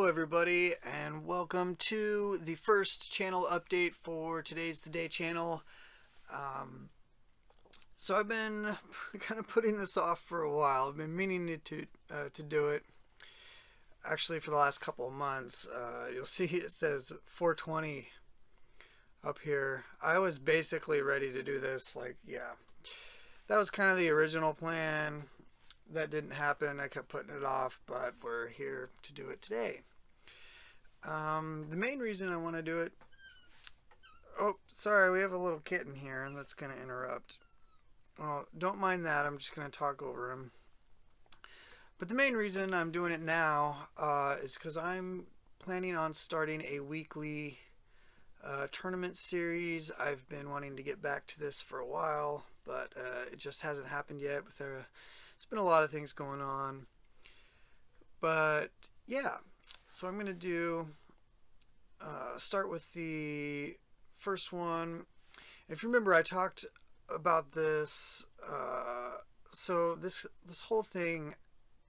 Hello everybody, and welcome to the first channel update for Today's Today channel. So I've been kind of putting this off for a while. I've been meaning to do it actually for the last couple of months. You'll see it says 420 up here. I was basically ready to do this, that was kind of the original plan. That didn't happen. I kept putting it off, but we're here to do it today. The main reason I want to do it... Oh, sorry, we have a little kitten here, and that's going to interrupt. Well, don't mind that. I'm just going to talk over him. But the main reason I'm doing it now is because I'm planning on starting a weekly tournament series. I've been wanting to get back to this for a while, but it just hasn't happened yet. It's been a lot of things going on. But yeah, so I'm going to do start with the first one. If you remember, I talked about this. So this whole thing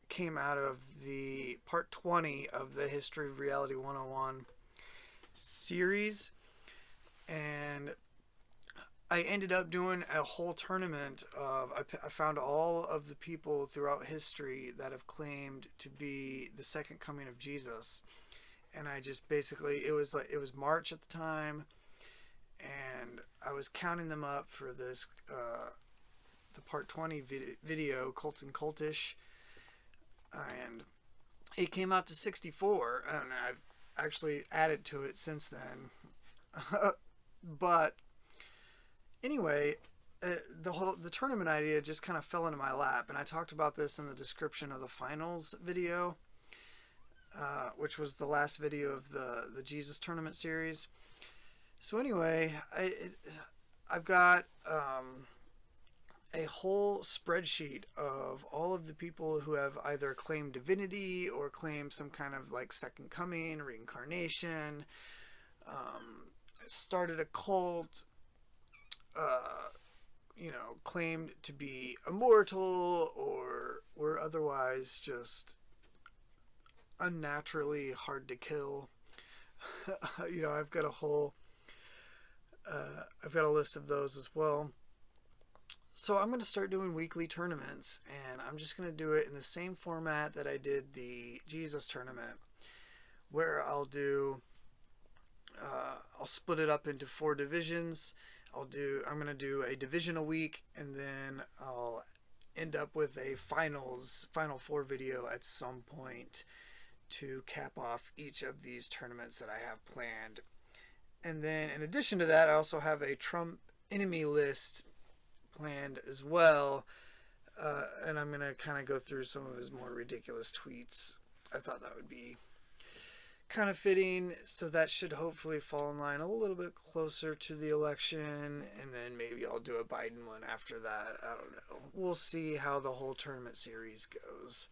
came out of the part 20 of the History of Reality 101 series, and I ended up doing a whole tournament of, I found all of the people throughout history that have claimed to be the second coming of Jesus. And I just basically, it was March at the time, and I was counting them up for this, the part 20 video, Cults and Cultish, and it came out to 64, and I've actually added to it since then. But anyway, the tournament idea just kind of fell into my lap, and I talked about this in the description of the finals video, which was the last video of the Jesus tournament series. So anyway, I've got a whole spreadsheet of all of the people who have either claimed divinity or claimed some kind of like second coming, reincarnation, started a cult, claimed to be immortal, or were otherwise just unnaturally hard to kill. I've got a list of those as well. So I'm going to start doing weekly tournaments, and I'm just going to do it in the same format that I did the Jesus tournament, where I'll split it up into 4 divisions. I'm going to do a division a week, and then I'll end up with a final 4 video at some point to cap off each of these tournaments that I have planned. And then in addition to that, I also have a Trump enemy list planned as well, and I'm going to kind of go through some of his more ridiculous tweets. I thought that would be kind of fitting, so that should hopefully fall in line a little bit closer to the election, and then maybe I'll do a Biden one after that. I don't know. We'll see how the whole tournament series goes.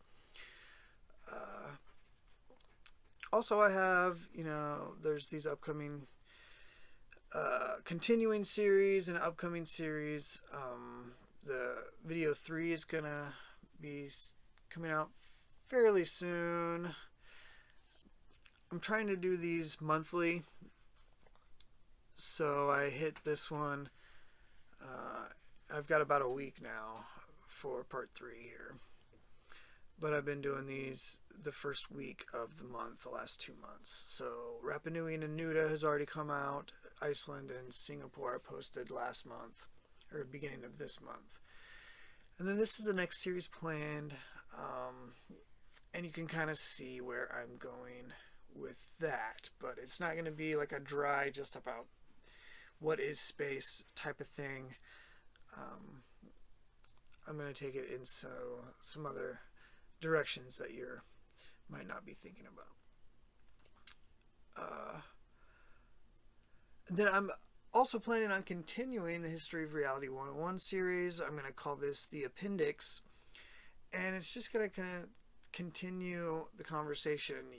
Also, I have, there's these upcoming continuing series and upcoming series. The video 3 is gonna be coming out fairly soon. I'm trying to do these monthly, so I hit this one. I've got about a week now for part 3 here, but I've been doing these the first week of the month, the last 2 months. So Rapa Nui and Nuda has already come out. Iceland and Singapore I posted last month, or beginning of this month. And then this is the next series planned, and you can kind of see where I'm going with that, but it's not going to be like a dry just about what is space type of thing. I'm going to take it in some other directions that you might not be thinking about. Then I'm also planning on continuing the History of Reality 101 series. I'm going to call this the Appendix, and it's just going to kind of continue the conversation.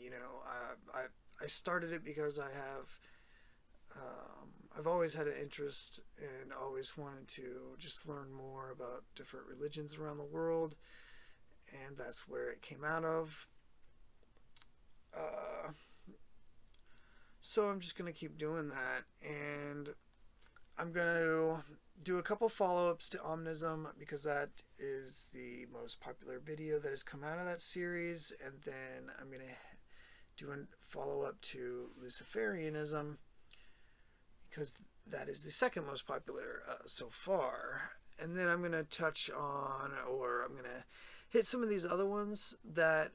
I started it because I've always had an interest and always wanted to just learn more about different religions around the world, and that's where it came out of. so I'm just going to keep doing that, and I'm going to do a couple follow-ups to Omnism, because that is the most popular video that has come out of that series, and then I'm going to do a follow-up to Luciferianism, because that is the second most popular so far. And then I'm going to touch on, or I'm going to hit some of these other ones that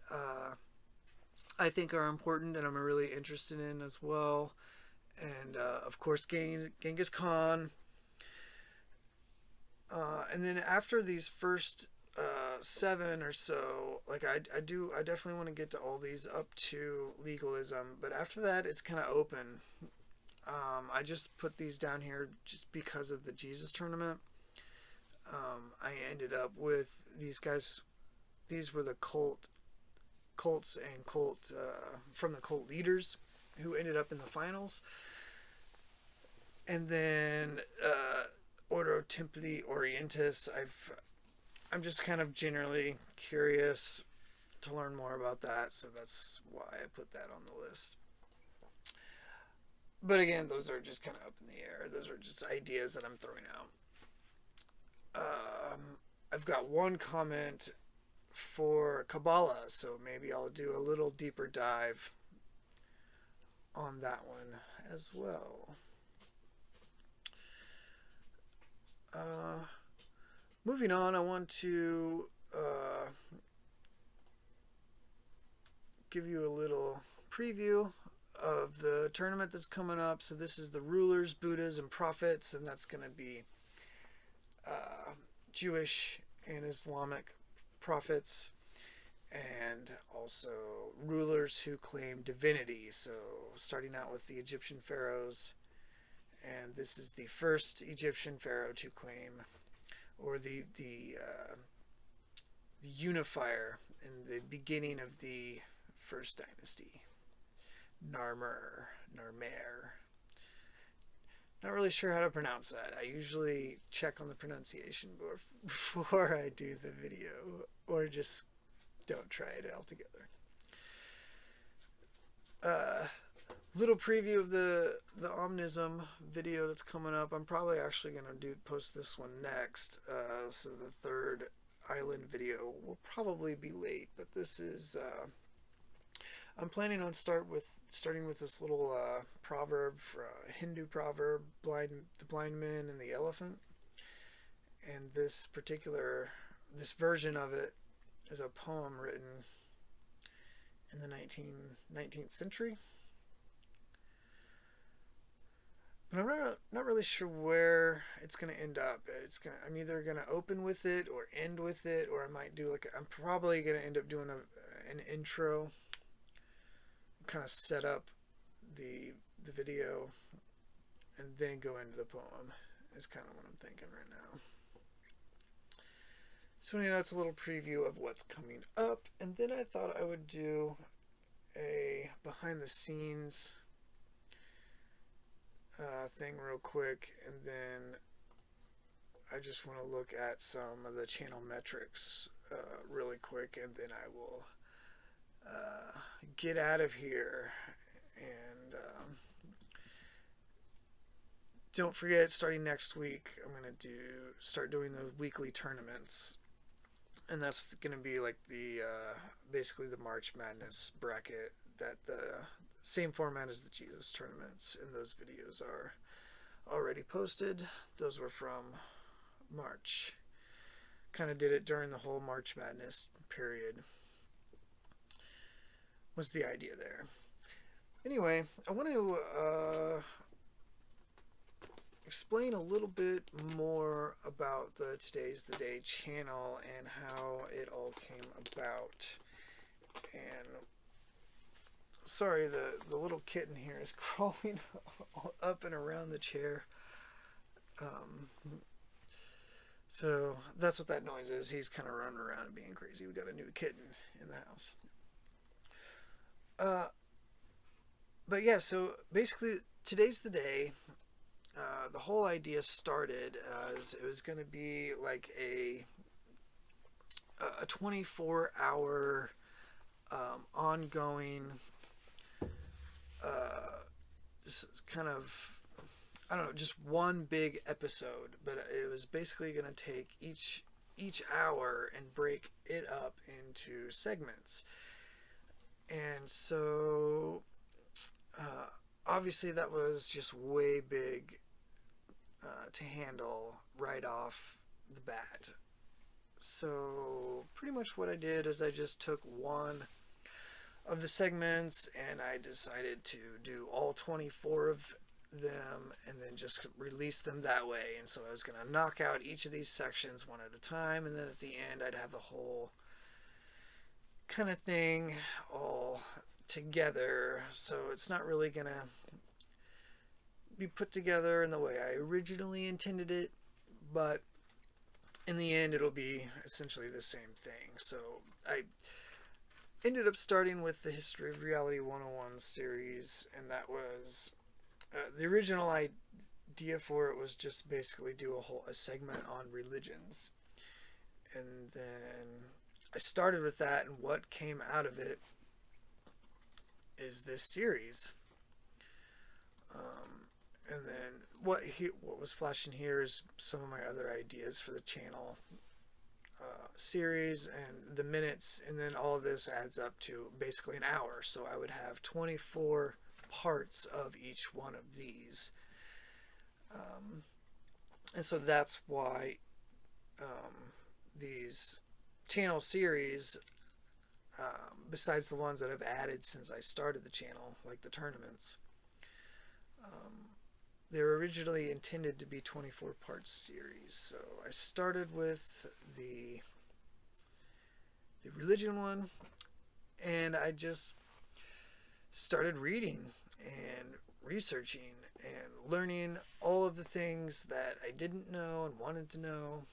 I think are important and I'm really interested in as well. And of course, Genghis Khan. And then after these first 7 or so, like I definitely want to get to all these up to legalism, but after that it's kind of open. I just put these down here just because of the Jesus tournament. I ended up with these guys. These were the cults and from the cult leaders who ended up in the finals. And then Ordo Templi Orientis, I'm just kind of generally curious to learn more about that, so that's why I put that on the list. But again, those are just kind of up in the air. Those are just ideas that I'm throwing out. I've got one comment for Kabbalah, so maybe I'll do a little deeper dive on that one as well. Moving on, I want to give you a little preview of the tournament that's coming up. So this is the Rulers, Buddhas, and Prophets, and that's going to be Jewish and Islamic prophets, and also rulers who claim divinity. So starting out with the Egyptian pharaohs, and this is the first Egyptian pharaoh to claim, or the unifier in the beginning of the first dynasty, Narmer. Not really sure how to pronounce that. I usually check on the pronunciation before I do the video, or just don't try it altogether. Little preview of the Omnism video that's coming up. I'm probably actually going to post this one next. So the third island video will probably be late, but this is I'm planning on starting with this little proverb, Hindu proverb, the blind man and the elephant. And this version of it is a poem written in the 19th century. But I'm not really sure where it's going to end up. I'm either going to open with it or end with it, or I might do I'm probably going to end up doing an intro, kind of set up the video, and then go into the poem is kind of what I'm thinking right now. So anyway, that's a little preview of what's coming up, and then I thought I would do a behind the scenes thing real quick, and then I just want to look at some of the channel metrics really quick, and then I will get out of here. And don't forget, starting next week, I'm going to start doing those weekly tournaments, and that's going to be like the basically the March Madness bracket, that the same format as the Jesus tournaments, and those videos are already posted. Those were from March. Kind of did it during the whole March Madness period, was the idea there. Anyway, I want to explain a little bit more about the Today's the Day channel and how it all came about. And sorry, the little kitten here is crawling up and around the chair. So that's what that noise is. He's kind of running around and being crazy. We got a new kitten in the house. But yeah, so basically Today's the Day. The whole idea started as it was going to be like a 24-hour ongoing kind of, I don't know, just one big episode, but it was basically going to take each hour and break it up into segments. And so obviously that was just way big to handle right off the bat. So pretty much what I did is I just took one of the segments and I decided to do all 24 of them and then just release them that way. And so I was going to knock out each of these sections one at a time, and then at the end I'd have the whole kind of thing all together. So it's not really going to be put together in the way I originally intended it, but in the end it'll be essentially the same thing. So I ended up starting with the History of Reality 101 series, and that was the original idea for it was just basically do a segment on religions. And then I started with that, and what came out of it is this series. And then what was flashing here is some of my other ideas for the channel series and the minutes, and then all of this adds up to basically an hour. So I would have 24 parts of each one of these. And so that's why these channel series, besides the ones that I've added since I started the channel, like the tournaments, they were originally intended to be 24 part series. So I started with the religion one, and I just started reading and researching and learning all of the things that I didn't know and wanted to know.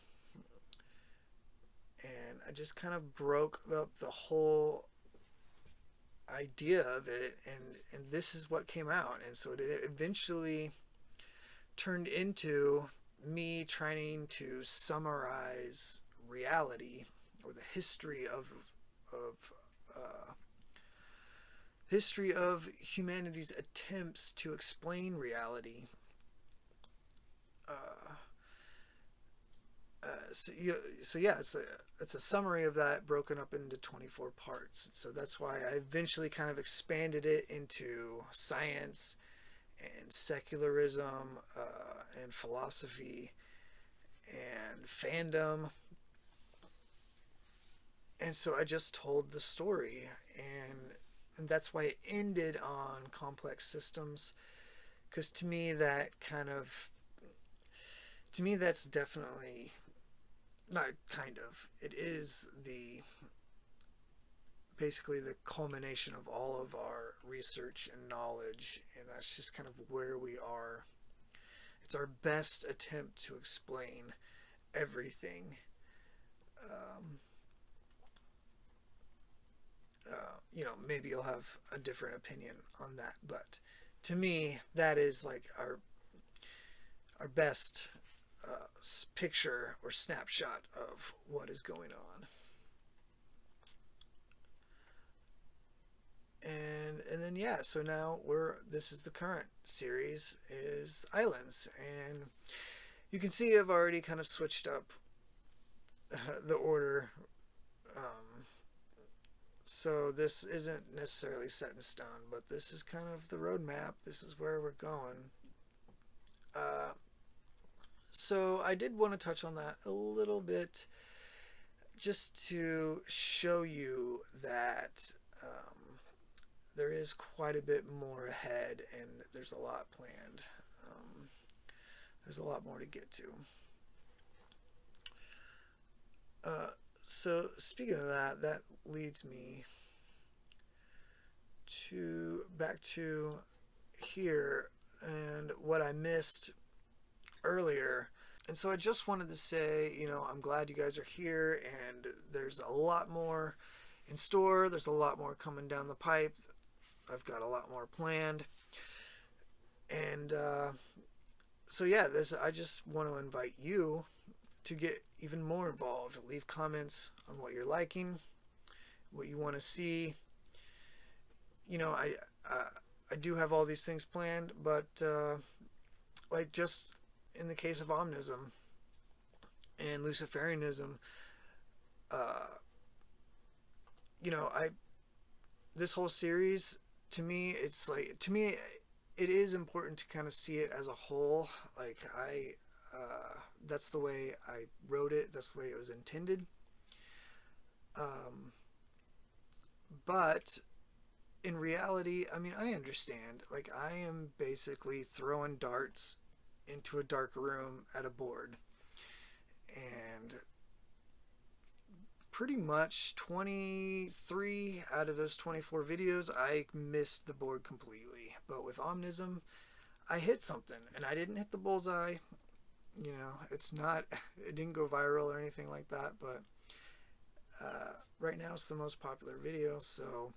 And I just kind of broke up the whole idea of it, and this is what came out. And so it eventually turned into me trying to summarize reality, or the history of humanity's attempts to explain reality. So yeah, it's a summary of that broken up into 24 parts. So that's why I eventually kind of expanded it into science and secularism and philosophy and fandom. And so I just told the story, and that's why it ended on complex systems, because to me that's definitely, not kind of, it is basically the culmination of all of our research and knowledge, and that's just kind of where we are. It's our best attempt to explain everything. Maybe you'll have a different opinion on that, but to me, that is like our best picture or snapshot of what is going on. And then yeah, so now this is the current series, is Islands, and you can see I've already kind of switched up the order. So this isn't necessarily set in stone, but this is kind of the roadmap. This is where we're going. So I did want to touch on that a little bit, just to show you that there is quite a bit more ahead, and there's a lot planned. There's a lot more to get to. So speaking of that, that leads me back to here and what I missed earlier. And so I just wanted to say, I'm glad you guys are here, and there's a lot more in store. There's a lot more coming down the pipe. I've got a lot more planned. And so yeah, I just want to invite you to get even more involved. Leave comments on what you're liking, what you want to see. I do have all these things planned, but like just in the case of Omnism and Luciferianism, you know, this whole series, to me, it is important to kind of see it as a whole. Like that's the way I wrote it. That's the way it was intended. But in reality, I mean, I understand. Like, I am basically throwing darts into a dark room at a board. And pretty much 23 out of those 24 videos, I missed the board completely. But with Omnism, I hit something. And I didn't hit the bullseye. You know, it didn't go viral or anything like that. But right now, it's the most popular video. So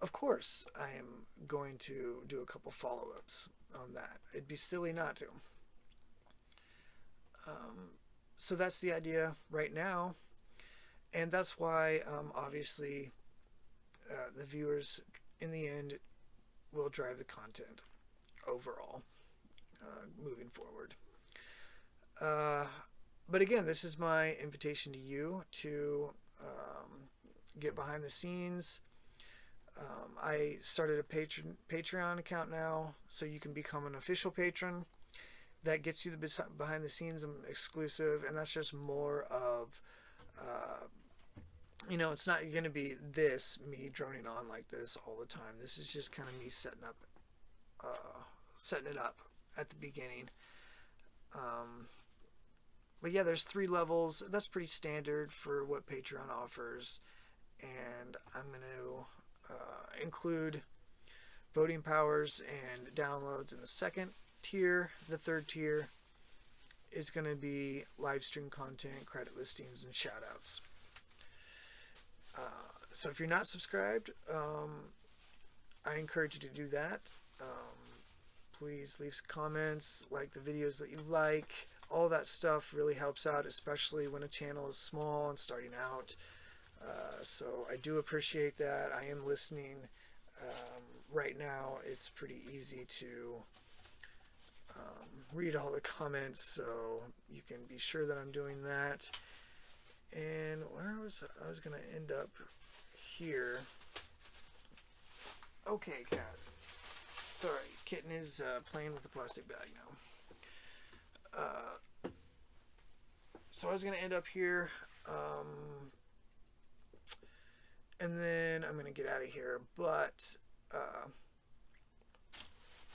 of course, I am going to do a couple follow-ups on that. It'd be silly not to. So that's the idea right now. And that's why, obviously, the viewers, in the end, will drive the content overall, moving forward. But again, this is my invitation to you to get behind the scenes. I started a Patreon account now, so you can become an official patron. That gets you the behind the scenes exclusive, and that's just more of, you know, it's not going to be me droning on like this all the time. This is just kind of me setting it up at the beginning. But yeah, there's 3 levels. That's pretty standard for what Patreon offers, and I'm going to include voting powers and downloads in the 2nd tier. The 3rd tier is going to be live stream content, credit listings, and shoutouts. So if you're not subscribed, I encourage you to do that. Please leave some comments, like the videos that you like. All that stuff really helps out, especially when a channel is small and starting out. So I do appreciate that. I am listening. Right now, it's pretty easy to read all the comments, so you can be sure that I'm doing that. And I was going to end up here. Okay, cat. Sorry, kitten is playing with a plastic bag now. So I was going to end up here. And then I'm going to get out of here. But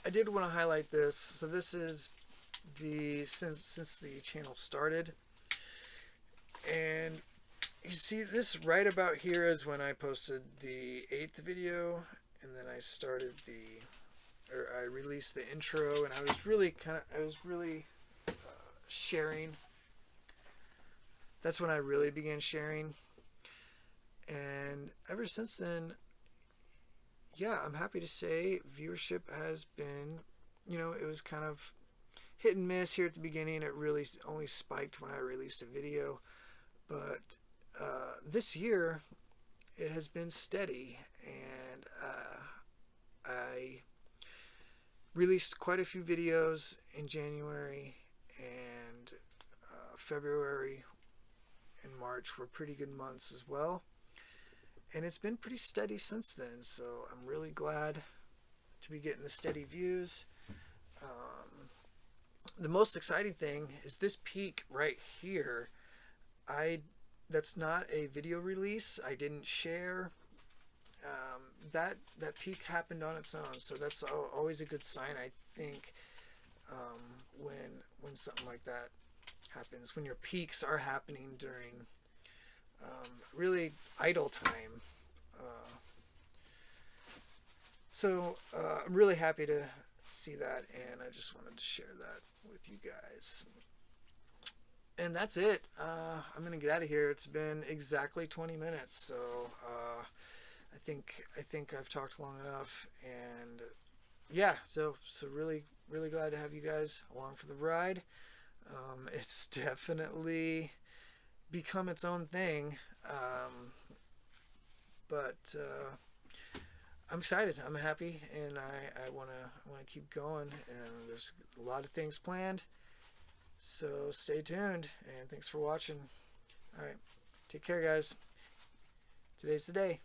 I did want to highlight this. So this is since the channel started. And you see this right about here is when I posted the 8th video. And then I I released the intro. And I was really sharing. That's when I really began sharing. And ever since then, yeah, I'm happy to say viewership has been, you know, it was kind of hit and miss here at the beginning. It really only spiked when I released a video. But this year, it has been steady. And I released quite a few videos in January, and February and March were pretty good months as well. And it's been pretty steady since then, so I'm really glad to be getting the steady views. The most exciting thing is this peak right here. That's not a video release. I didn't share. That peak happened on its own, so that's always a good sign, I think, when something like that happens, when your peaks are happening during really idle time. So I'm really happy to see that, and I just wanted to share that with you guys. And that's it. I'm gonna get out of here. It's been exactly 20 minutes, so I think I've talked long enough. And yeah, so really glad to have you guys along for the ride. It's definitely become its own thing, but I'm excited. I'm happy, and I wanna keep going. And there's a lot of things planned, so stay tuned. And thanks for watching. All right, take care, guys. Today's the day.